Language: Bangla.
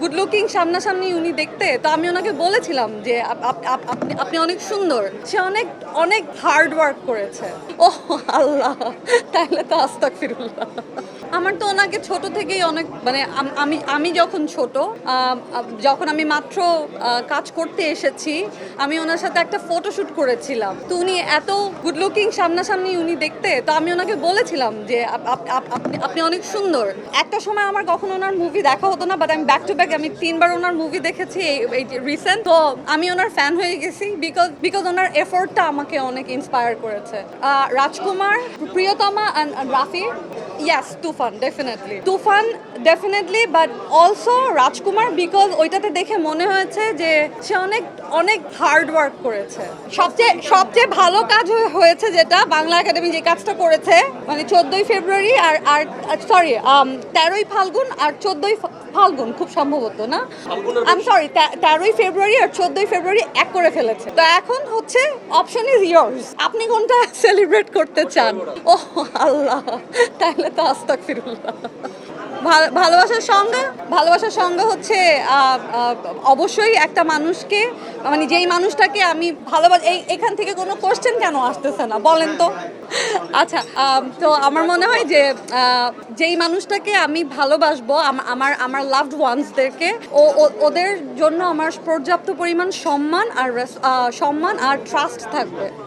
গুড লুকিং সামনাসামনি উনি দেখতে, তো আমি ওনাকে বলেছিলাম যে আপনি অনেক সুন্দর। সে অনেক অনেক হার্ড ওয়ার্ক করেছে। ও আল্লাহ, তাহলে তো আস্তাগফিরুল্লাহ। আমার তো ওনাকে ছোট থেকেই অনেক মানে আমি যখন ছোট, যখন আমি মাত্র কাজ করতে এসেছি, আমি ওনার সাথে একটা ফটোশুট করেছিলাম। তো উনি এত গুড লুকিং সামনাসামনি উনি দেখতে, তো আমি ওনাকে বলেছিলাম যে আপনি অনেক সুন্দর। একটা সময় আমার কখনো ওনার মুভি দেখা হতো না, বাট আমি ব্যাক টু ব্যাক আমি 3বার ওনার মুভি দেখেছি এই রিসেন্ট। তো আমি ওনার ফ্যান হয়ে গেছি বিকজ ওনার এফোর্টটা আমাকে অনেক ইন্সপায়ার করেছে। রাজকুমার, প্রিয়তমা and Rafi, yes Toofan definitely, but also Rajkumar, because ওইটাতে দেখে মনে হয়েছে যে সে অনেক অনেক হার্ড ওয়ার্ক করেছে। সবচেয়ে ভালো কাজ হয়েছে যেটা বাংলা একাডেমি যে কাজটা করেছে, মানে 14ই ফেব্রুয়ারি আর সরি 13ই ফাল্গুন আর 14ই ফাল্গুন খুব সম্ভবত, না আমি সরি 13ই ফেব্রুয়ারি আর 14ই ফেব্রুয়ারি এক করে ফেলেছে। তো এখন হচ্ছে অপশন ইজ ইয়ার্স, আপনি কোনটা সেলিব্রেট করতে চান? ও আল্লাহ, তাহলে তো আস্তাগফিরুল্লাহ। ভালোবাসার সঙ্গে হচ্ছে অবশ্যই একটা মানুষকে, মানে যেই মানুষটাকে আমি ভালোবাসি। এখান থেকে কোনো কোশ্চেন কেন আসতেছে না বলেন তো? আচ্ছা, তো আমার মনে হয় যে যেই মানুষটাকে আমি ভালোবাসবো, আমার লাভড ওয়ান্সদেরকে, ওদের জন্য আমার পর্যাপ্ত পরিমাণ সম্মান আর ট্রাস্ট থাকবে।